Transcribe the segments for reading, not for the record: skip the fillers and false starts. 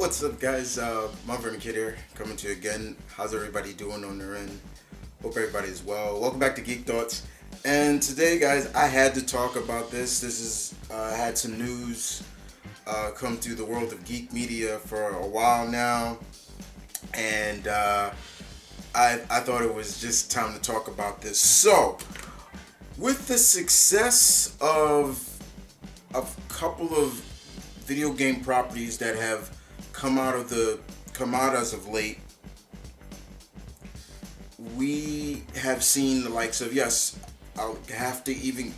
What's up, guys? M.V.K here, coming to you again. How's everybody doing on their end? Hope everybody's well. Welcome back to Geek Thoughts. And today, guys, I had to talk about this. This is had some news come through the world of geek media for a while now, and I thought it was just time to talk about this. So, with the success of a couple of video game properties that have come out as of late, we have seen the likes of, yes, I'll have to even,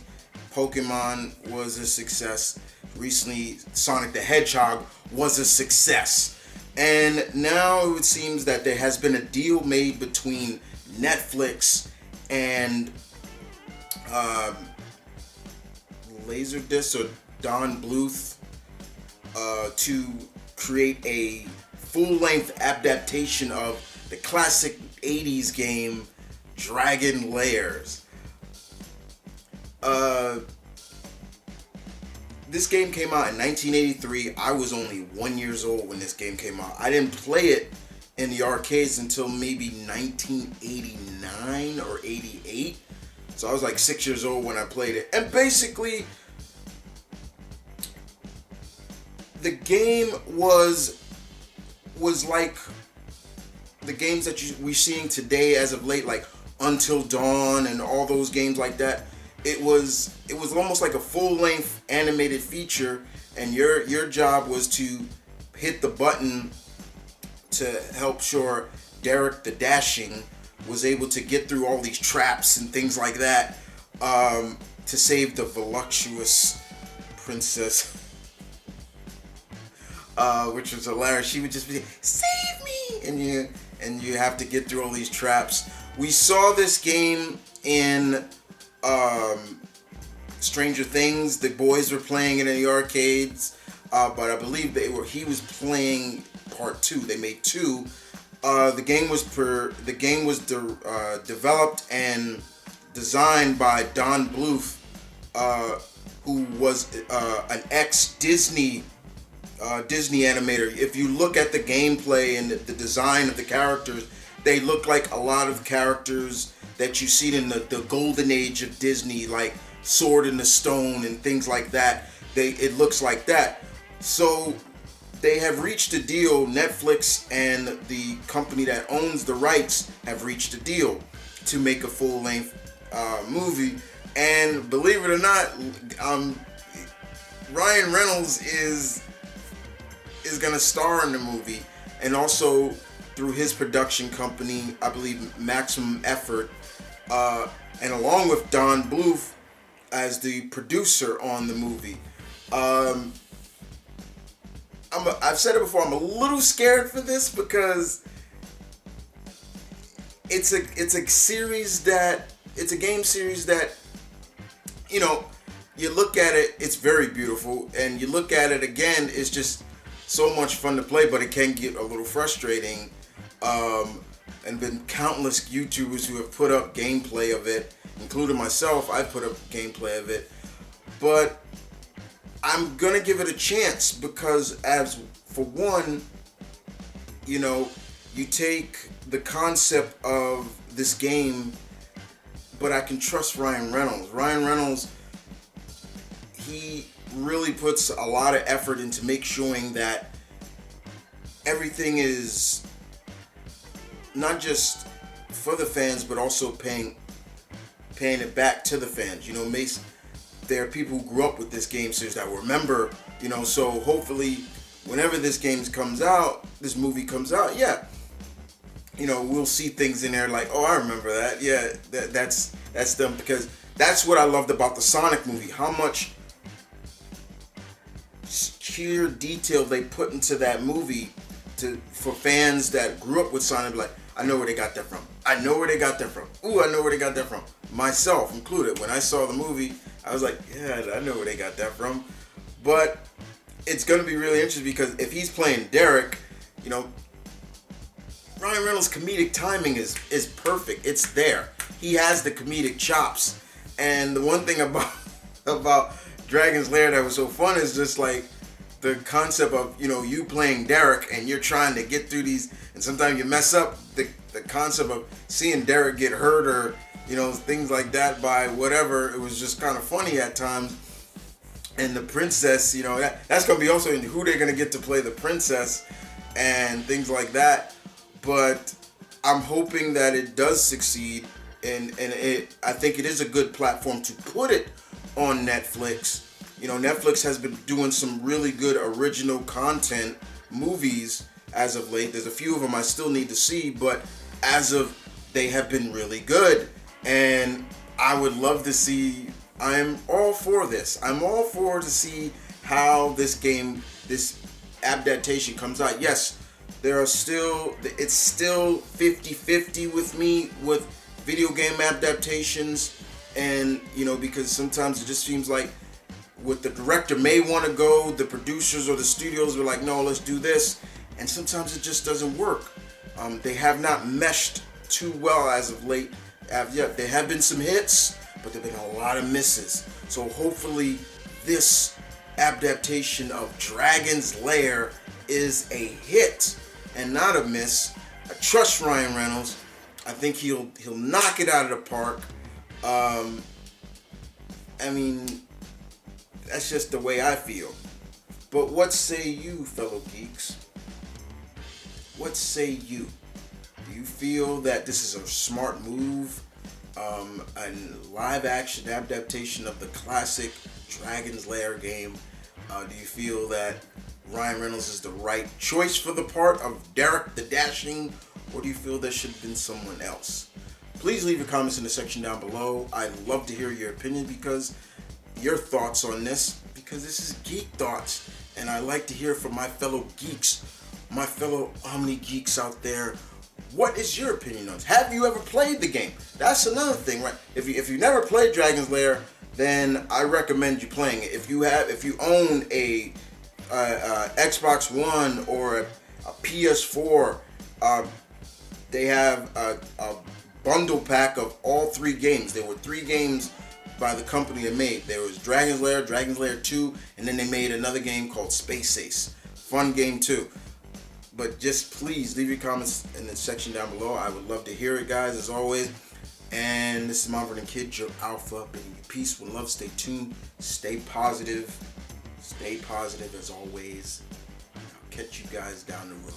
Pokemon was a success. Recently, Sonic the Hedgehog was a success. And now it seems that there has been a deal made between Netflix and Laserdisc or Don Bluth to create a full-length adaptation of the classic 80s game Dragon Lairs. This game came out in 1983. I was only 1 year old when this game came out. I didn't play it in the arcades until maybe 1989 or 88. So I was like 6 years old when I played it. And basically, the game was like the games that we're seeing today as of late, like Until Dawn and all those games like that. It was almost like a full-length animated feature, and your job was to hit the button to help sure Derek the Dashing was able to get through all these traps and things like that, to save the voluptuous princess, which was hilarious. She would just be, "Save me!" and you have to get through all these traps. We saw this game in Stranger Things. The boys were playing it in the arcades, but I believe he was playing part 2. They made 2. The game was developed and designed by Don Bluth, who was an ex-Disney animator. If you look at the gameplay and the design of the characters, they look like a lot of characters that you see in the golden age of Disney, like Sword in the Stone and things like that. It looks like that. So they have reached a deal. Netflix and the company that owns the rights have reached a deal to make a full-length movie. And believe it or not, Ryan Reynolds is gonna star in the movie, and also through his production company, I believe Maximum Effort, and along with Don Bluth as the producer on the movie. I've said it before, I'm a little scared for this because it's a game series that, you look at it, it's very beautiful, and you look at it again, it's just so much fun to play, but it can get a little frustrating. And been countless YouTubers who have put up gameplay of it, including myself. I've put up gameplay of it, but I'm gonna give it a chance because, as for one, you take the concept of this game, but I can trust Ryan Reynolds. Ryan Reynolds, he really puts a lot of effort into showing that everything is not just for the fans, but also paying it back to the fans. There are people who grew up with this game series that remember, so hopefully whenever this movie comes out, we'll see things in there like, oh, I remember that. Yeah, that's them, because that's what I loved about the Sonic movie. How much sheer detail they put into that movie for fans that grew up with Sonic, like, I know where they got that from. I know where they got that from. Ooh, I know where they got that from. Myself included. When I saw the movie, I was like, yeah, I know where they got that from. But it's going to be really interesting because if he's playing Derek, Ryan Reynolds' comedic timing is perfect. It's there. He has the comedic chops. And the one thing about Dragon's Lair that was so fun is just like the concept of, you know, you playing Derek and you're trying to get through these, and sometimes you mess up. The concept of seeing Derek get hurt, or, you know, things like that by whatever, it was just kind of funny at times. And the princess, you know, that's going to be also in who they're going to get to play the princess and things like that. But I'm hoping that it does succeed, and I think it is a good platform to put it on Netflix. You know, Netflix has been doing some really good original content movies as of late. There's a few of them I still need to see, but as of, they have been really good. And I would love to see, I'm all for this. I'm all for to see how this game, this adaptation comes out. Yes, it's still 50-50 with me with video game adaptations. And, you know, because sometimes it just seems like what the director may want to go, the producers or the studios are like, no, let's do this. And sometimes it just doesn't work. They have not meshed too well as of late. There have been some hits, but there have been a lot of misses. So hopefully this adaptation of Dragon's Lair is a hit and not a miss. I trust Ryan Reynolds. I think he'll knock it out of the park. I mean, that's just the way I feel. But what say you, fellow geeks? What say you? Do you feel that this is a smart move? A live action adaptation of the classic Dragon's Lair game? Do you feel that Ryan Reynolds is the right choice for the part of Derek the Dashing? Or do you feel there should have been someone else? Please leave your comments in the section down below. I'd love to hear your opinion, because your thoughts on this, because this is Geek Thoughts, and I like to hear from my fellow geeks, my fellow Omni geeks out there. What is your opinion on it? Have you ever played the game? That's another thing, right? If you never played Dragon's Lair, then I recommend you playing it. If you own a Xbox One or a PS4, they have a bundle pack of all 3 games. There were 3 games by the company that made. There was Dragon's Lair, Dragon's Lair 2, and then they made another game called Space Ace. Fun game too. But just please leave your comments in the section down below. I would love to hear it, guys, as always. And this is Marvin and Kid, your alpha. Peace, one love, stay tuned, stay positive as always. I'll catch you guys down the road.